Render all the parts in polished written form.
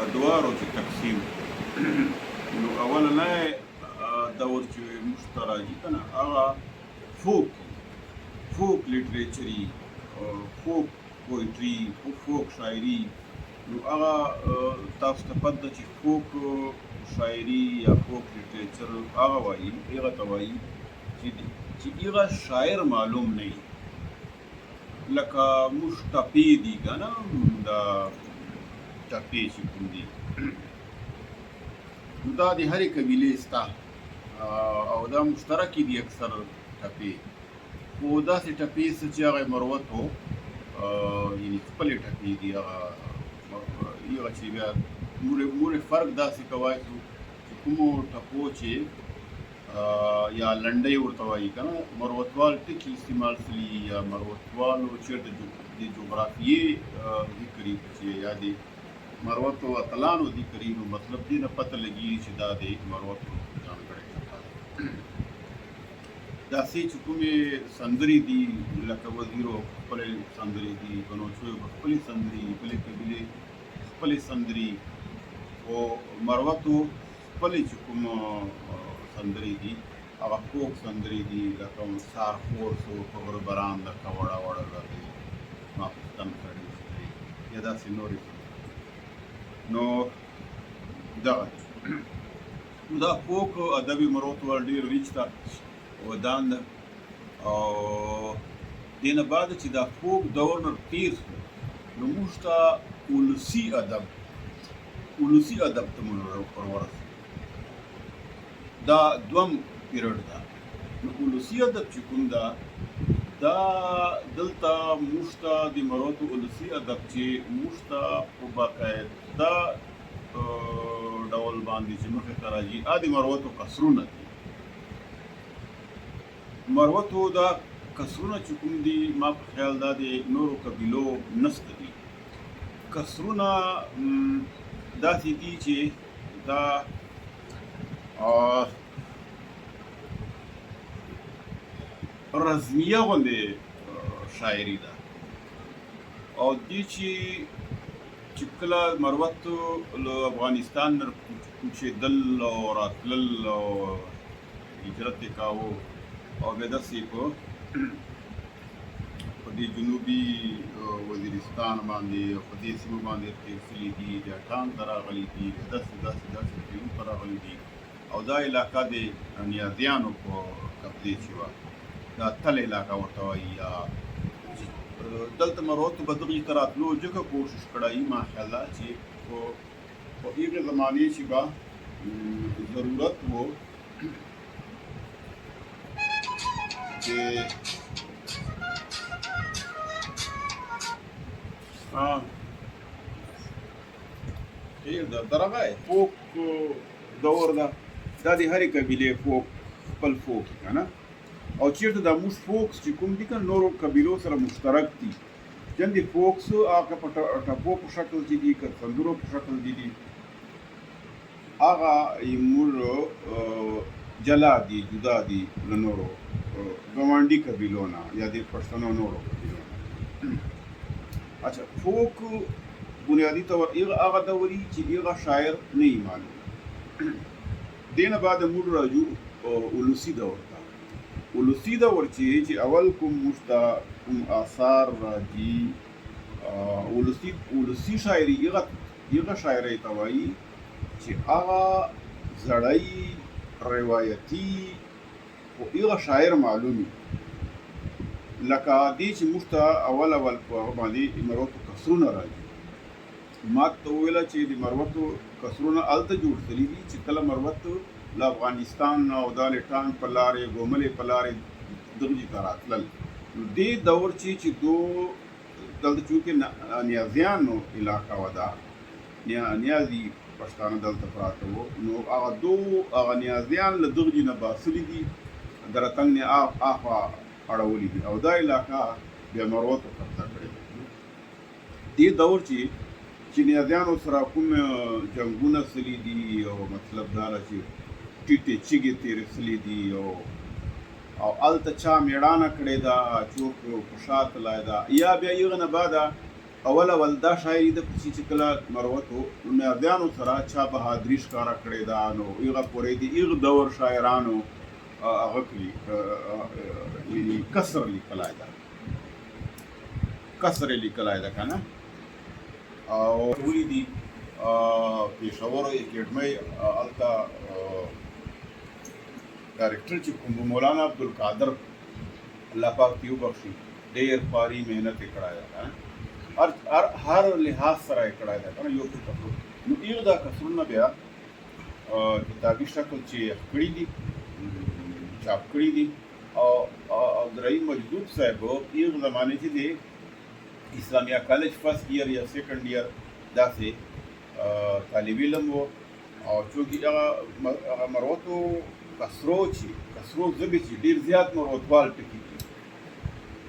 په دوارو کې تقسیم نو اولنی دور چې موږ ته راځي که نه هغه فوک لیټریچري فوک پویټري فوک شاعري نو هغه تاسو ته پته ده چې فوک شاعري یا فوک لیټریچر هغه وایي هغه ته وایي چې هغه شاعر معلوم نه وي لکه موږ ټپې دي که نه دا ټپې چې کوم دي نو دا د هرې قبیلې سته او دا مشترکې دي اکثر ټپې خو داسې ټپې څه چې هغه مروتو یعنې خپلې ټپې دي هغه چې بیا مورې فرق داسې کوای شو چې کومو ټپو چې یا لنډۍ ورته وایي که نه مروتوال ټکي استعمال کړي یا مروتوالو چېرته د جغرافیې ذکر چې یا د مروتو اتلانو ذکر نو مطلب دې نه پته لګېږي چې دا د مروتو ځانګړی ټپه ده داسې چې کومې سندرې دي لکه وزیرو خپلې سندرې دي بنوچیو به خپلې سندرې بلې قبیلې خپلې سندرې او مروتو خپلې چې کوم سندرې دي هغه فوک سندرې دي لکه سار خور سو په غره بران لکه وړه وړه راځي ما پوښتن کړی یا داسې نورې نو دغه دا فوک ادبي مروتو ډېر ریچ ده ودان ده او دې نه بعد چې دا فوک دور نه تېر شو نو موږ ته ولسي ادب ته موږ ورورسېدو دا دوم پیریډ ده نو ولسي ادب چې کوم ده دا دلته موږ ته د مروتو ولسي ادب چې موږ ته په باقاعده ډول باندې چې مخې ته راځي د مروتو کسرونه دي مروتو دا کسرونه چې کوم دي ما په خیال دا د نورو قبیلو نسته دي کسرونه داسې دي چې دا رزمیه غوندې شاعري ده او دې چې کله مروتو له افغانستان نه کوچېدل او راتلل او هجرت یې کاوه او بیا داسې په دې جنوبي وزیرستان باندې او په دې سیمو باندې تېرسلي دي جاټان ته راغلي دي داسې ځایونو ته راغلي دي او دا علاقه د نیازیانو په قبضې کې وه دا تل علاقه ورته وایي یا دلته مروتو به دغې ته راتلو ځکه کوشش کړی ما خیال ده چې په هغې زمانې چې به ضرورت و چې درغه فوک دور ده دا د هرې قبیلې فوک خپل فوک که نه او چېرته دا موږ فوکس چې کوم دي که نورو قبیلو سره مشترک دي چندې فوکس هغه په ټپو په شکل چې دي که سندرو په شکل دي هغه موږ جلا دي جدا دي له نورو ګاونډي قبیلو نه یا د پښتنو نورو قبیلو نه اچھا فوک بنیادي طور هغه دوري چې هغه شاعر نه وي معلوم دې نه بعد موږ راځو ولسي دور ته ولسي دور چې اول کوم موږ ته کوم آثار راځي ولسي شاعري هغه شاعرۍ ته وایي چې هغه زړی روایتي خو هغه شاعر معلومي لکه دې چې موږ ته اول په هغه باندې مروتو کسرونه راځي ما ته وویله چې د مروتو کسرونه هلته جوړ شوي دي چې کله مروتو له افغانستان او دا لټان په لارې ګوملې په لارې دغې ته راتلل نو دې دور چې دلته چونکې نیازیانو علاقه وه دا نیازي پښتانه دلته پراته وو نو هغه نیازیان له دغې نه باسلي دي د رتنګ نه اخوا اړولي دي او دا علاقه بیا مروتو قبضه کړې دې دور چې نیازیانو سره کوم جنګونه سلي دي او مطلب دا ده چې ټیټې چیغې تېرې سلي دي او هلته چا مېړانه کړې ده څوک په شا تللی ده یا بیا هغه نه بعده اول دا شاعري د چې کله مروتو نو مردیانو سره چا بهادري ښکاره کړې ده نو هغه پورې د هغه دور شاعرانو هغه کړي یعنی کسر لیکلای ده کسر لیکلای ده که نه او ټولې دي پېښور اکیډمۍ هلته ډایرکټر چې کوم مولانا عبدالقادر الله پاک دې وبخښي ډېر خواري محنت یې کړی ده که نه هر لحاظ سره یې کړی ده که نه یو کسر نو هغه دا کسرونه بیا کتابي شکل چې کړي دي چاپ کړي دي او عبدالرحیم مجدود صاحب هغه زمانې چې دی اسلامیه کالج فرست ایئر یا سیکنډ ایئر داسې طالب علم و او چونکې هغه مروتو کسرو ژبې چې ډېر زیات مروتوال ټکي دي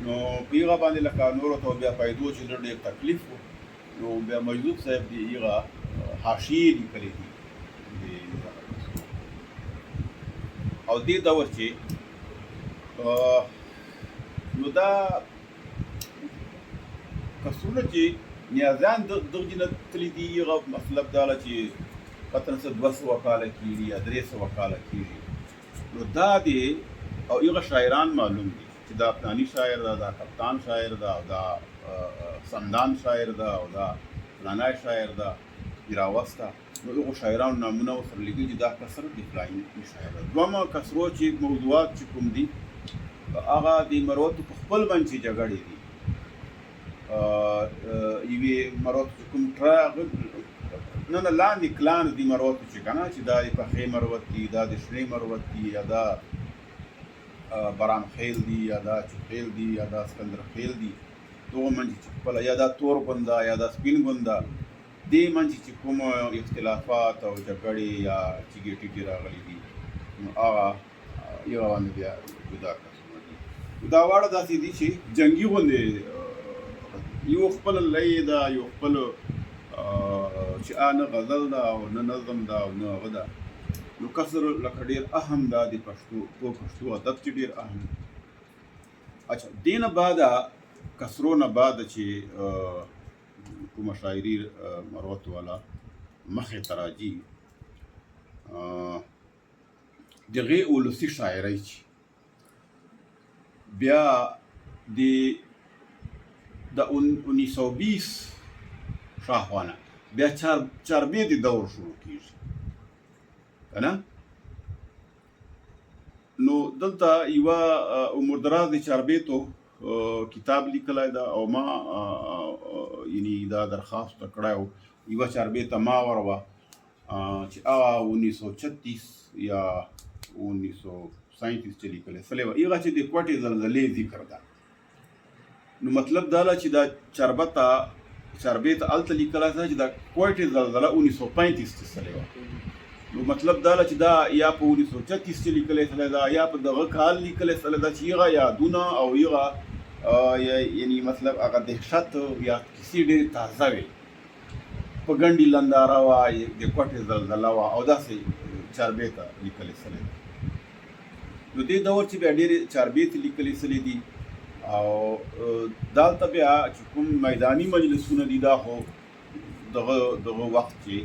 نو په هغه باندې لکه نورو ته بیا پیدو چې ډېر تکلیف و نو بیا مجدود صاحب دې هغه حاشیې لیکلې دي او دې دور چې نو دا کسرونه چې نیازیان دغه نه تللي دي هغه مطلب دا ده چې قطن څه 200 کاله کېږي یا 300 کاله کېږي نو دا دی او هغه شاعران معلوم دي چې دا فلاني شاعر ده دا کپتان شاعر ده او دا سندان شاعر ده او دا فلانی شاعر ده ایراوسته نو هغو شاعرانو نامونه ورسره لیکي چې دا کسر د فلاني شاعر ده دویمه کسرو چې موضوعات چې کوم دي هغه د مروتو په خپل منځ کې جګړې دي یوې مروتو چې کوم نه لاندې کلان دي مروتو چې که نه چې دا د پخې مروت دي دا د شنې مروت دي یا دا برام خیل دي یا دا چخیل دي یا دا سکندر خیل دي دغه منځ چې خپله یا دا تور ګونده یا دا سپین ګونده دې منځ چې کوم اختلافات او جګړې یا چیګې ټیټې راغلي دي نو هغه یوه باندې بیا جدا کسونه دي دا واړه داسې دي چې جنګي غوندې یو خپل لۍ ده یو خپل چې نه غزل ده او نه نظم ده او نه هغه ده نو کسر لکه ډېر اهم ده د پښتو ادب چې ډېر اهم اچھا دې نه بعده کسرو نه بعده چې کومه شاعري مروت والا مخې ته راځي د هغې ولسي شاعرۍ چې بیا د 1920 شاهوانه بیا چاربیتې دور شروع کېږي که نه نو دلته یوه عمردراز د چاربیتو کتاب لیکلی ده او ما یعنی دا درخواست کړی و یوه چاربیته ما وروه چې هغه 1936 یا 1937 چې لیکلی سوې وه هغه چې د کوټې زلزلې ذکر ده نو مطلب دا ده چې دا چاربیته هلته لیکلی ده چې دا کوټې زلزله 1935 کې سوې وه نو مطلب دا ده چې دا یا په 1936 کې لیکلی سوی ده یا په دغه کال لیکلی سوی ده چې هغه یادونه او هغه یعنی مطلب هغه دهشت یا کیسې ډېرې تازه وې په ګنډې لنداره وه د کوټې زلزله وه او داسې چاربیته لیکلی سوی ده نو دې دور چې بیا ډېرې چاربیتې لیکلی سوي دي او دلته بیا چې کوم میداني مجلسونه دي دا خو دغه وخت چې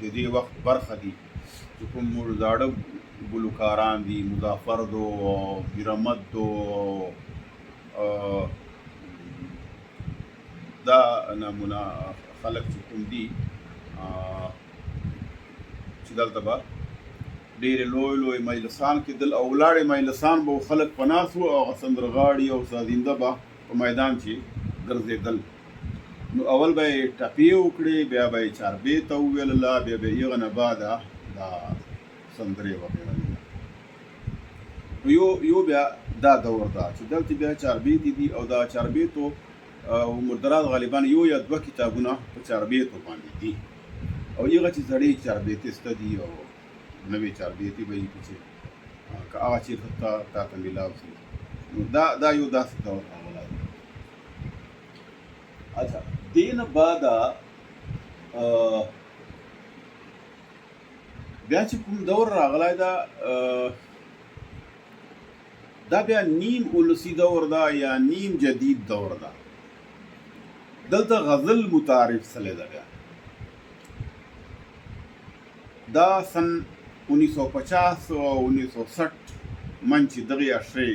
د دې وخت برخه دي چې کوم زاړه ګلوکاران دي مظفر دو بیرمد دو دا نمونه خلک چې کوم دي چې دلته به ډېرې لوی مجلسان کېدل او ولاړې مجلسان به خلک په ناست وو او هغه سندرغاړي او سازنده به په میدان چې ګرځېدل نو اول به یې ټپې وکړې بیا به یې چاربیته وویلله بیا به یې هغه نه بعده دا سندرې وویللې نو یو بیا دا دور ده چې دلته بیا چاربیتې دي او دا چاربیتو عمردراز غالبا یو یا دوه کتابونه په چاربیتو باندې دي او هغه چې زړې چاربیتې سته دي او نوې چاربیتې به یې پکې که هغه چېرته تا ته میلاو شي نو دا یو داسې دور راغلی دی اچھا دې نه بعده بیا چې کوم دور راغلی ده دا بیا نیم ولسی دور دا یا نیم جدید دور دا. دلته غزل متعارف سلی دا بیا دا سن 1950 او 1960 من چې دغې اشرې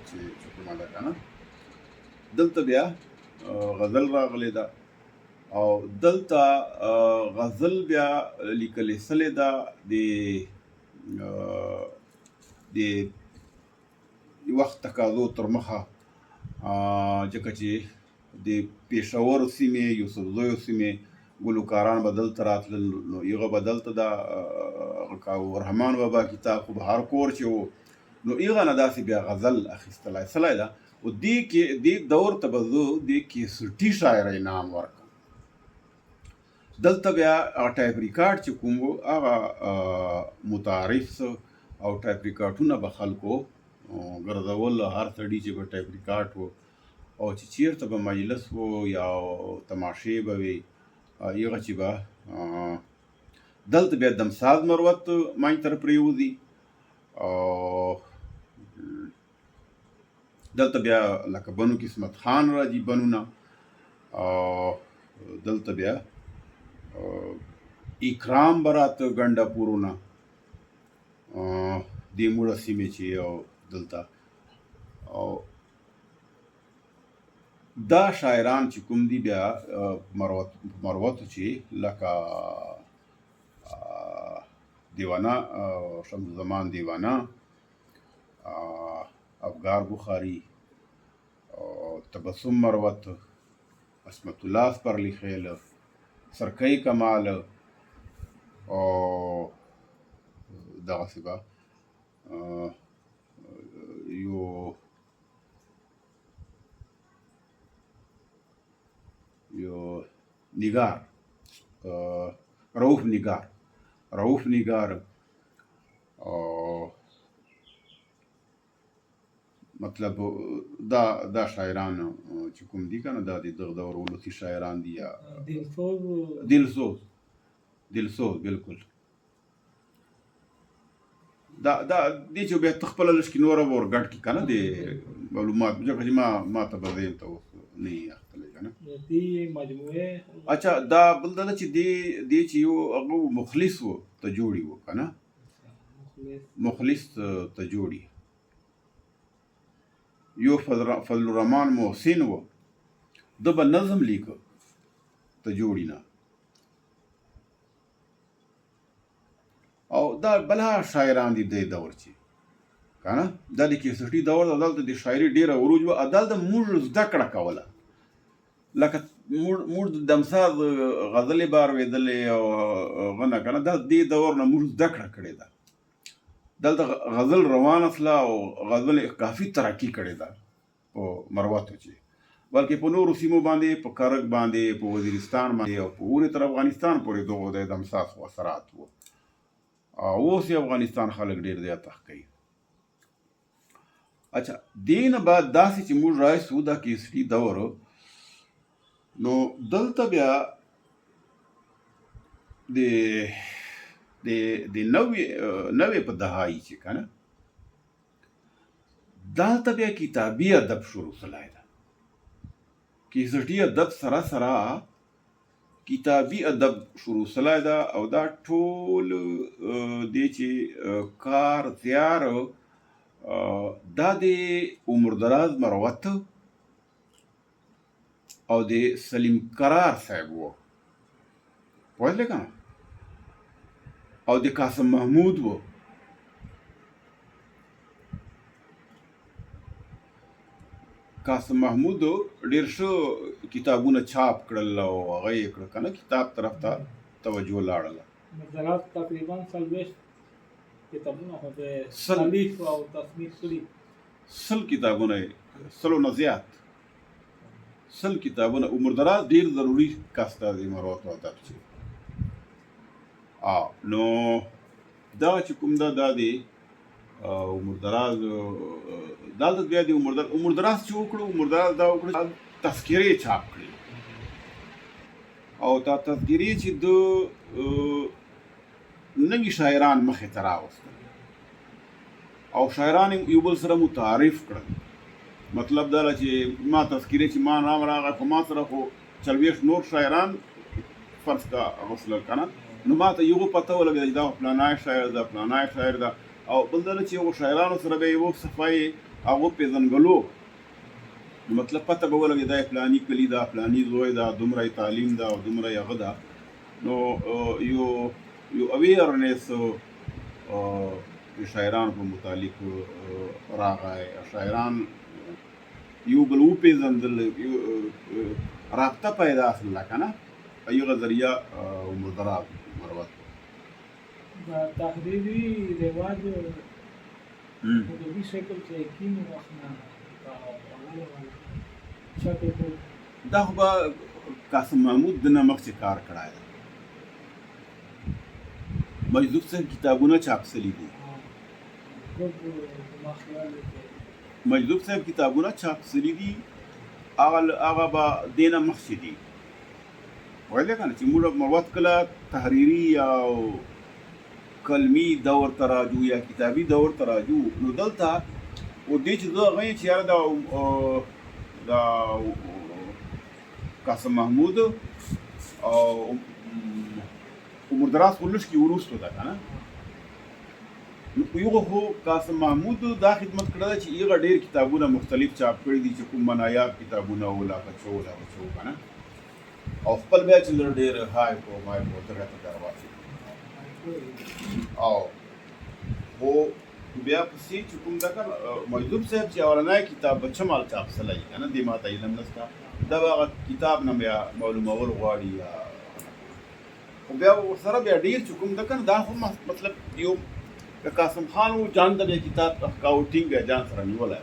چې کومه ده که نه دلته بیا غزل راغلی ده او دلته غزل بیا لیکلې سلی ده د وخت تقاضو تر مخه ځکه چې د پېښور سیمې یوسفزیو سیمې ګلوکاران به دلته راتلل نو هغه به دلته د رحمان بابا کتاب خو به هر کور چې و نو هغه نه داسې بیا غزل اخیستلی سلی ده او دې دور ته به زه د کیسټي شاعرۍ نام ورکړم. دلته بیا هغه ټایپ ریکارډ چې کوم و هغه متعارف او ټایپ ریکارډونه به خلکو ګرځول هر سړي چې به ټایپ ریکارډ و او چې چیرته به مجلس و یا تماشې به وي هغه چې به دلته بیا دمساز مروت ماین تر پرېوځي او دلته بیا لکه بنو قسمت خان راځي بنونه او دلته بیا اکرام به راته ګنډه پورونه دې موړه سیمې چې او دلته او دا شاعران چې کوم دي بیا مروتو چې لکه دیوانه شمس زمان دیوانه افگار بخاری تبسم مروت عصمت الله سپرلی خیل سرکۍ کمال او دغسې به یو نگار رؤف نگار او مطلب دا شاعران چې کوم دي که نه دا د دغه دور ولسي شاعران دي یا دلسوز بلکل دا دې چې بیا ته خپله لږ کې نوره به ورګډ کړي که نه د معلومات ځکه چې ما ته به ذهن ته اوس نه یې اختلی که نه اچھا دا بل دا ده چې دې چې یو هغه مخلص و ته جوړي و که نه مخلص ته جوړي یو فضل الرحمن محسن و ده به نظم لیکه ته جوړي نه او دا بلا شاعران دي دې دور چې که نه دا د کیسټي دور ده دلته د شاعري ډېره عروج وه دلته موږ زده کړه کوله لکه موږ د دمساز غزلې به اورېدلې او هغه نه که نه دا دې دور نه موږ زده کړه کړې ده دلته غزل روانه تله او غزل کافي ترقي کړې ده په مروتو چې بلکې په نورو سیمو باندې په کرک باندې په وزیرستان باندې او په اورې تر افغانستان پورې دغه د دمساز اثرات وو اوس یې افغانستان خلک ډېر زیات کوي. اچھا دې نه بعد داسې چې موږ رایسو دا کیسټي دور نو دلته بیا د نوې په دهایي چې که نه دلته بیا کتابي ادب شروع سلی ده کیسټي ادب سره سره کتابي ادب شروع سلی ده او دا ټول دی چې کار زیار دا د عمردراز مروت او د سلیم قرار صاحب و پوهېدلی که نه او د قاسم محمود و قاسم محمود ډېر ښه کتابونه چاپ کړل او هغه یې کړه که نه کتاب طرف ته توجه لاړله تقریبا 40 کتابونه خو د تالیف او تصنیف کړي 100 کتابونه یې 100 نه زیات 100 کتابونه عمردراز ډېر ضروري کس ده د مروتو ادب چې نو دا چې کوم ده دا دی عمردراز دلته بیا د عمردراز چې وکړو عمردراز دا وکړو تذکرې چاپ کړي او دا تذکرې چې د نوي شاعران مخې ته راوستل او شاعران یو بل سره متعارف کړل مطلب دا چې ما تذکیره چې ما نام راغی خو ما سره خو 40 نور شاعران فرض کا غسل کنه نو ما ته یو پته ولګی دا فلانای شاعر دا فلانای شاعر دا او بل دا چې یو شاعرانو سره به یو صفای هغه پیژنګلو مطلب پته به ولګی دا فلانی کلی دا فلانی زوی دا دومره تعلیم دا او دومره هغه دا نو یو اویرنس شاعران په متعلق راغی شاعران یو بل وپېژندل رابطه پیدا شوله که نه ایغه ذریعه مدراب مروت دا تحریری رواج ادبي شکل چې کینو وخت شکل دا خو به قاسم محمود دنه مخکې کار کړی دی مجذوب صاحب کتابونه چاپ سلی دي مجذوب صاحب کتابونه چاپ سلی دي هغه به دینه مخکې دي ویل کنه چې موږ مروت کله تحریری او کلمی دور تراجو یا کتابی دور تراجو نو دلته و دې چې زه غواړم چې یاره دا قاسم محمود او عمر دراز خو لږ کې وروسته ده که نه نو یو خو قاسم محمود دا خدمت کړی ده چې هغه ډېر کتابونه مختلف چاپ کړي دي چې کوم منایاب کتابونه و لکه څو که نه او خپل بیا چې ډېر های په مای په ترغه درواچي او خو بیا پسې چې کوم دا مجذوب صاحب چې اورنای کتاب بچه مال چاپ سلی که نه دې ما ته علم نشته دا به هغه کتاب نه بیا معلومول غواړي یا خو بیا ورسره بیا ډېر چې کوم ده که نه دا خو مطلب یو د قاسم خان و جان د کتاب کاوټینګ ځان سره نیولی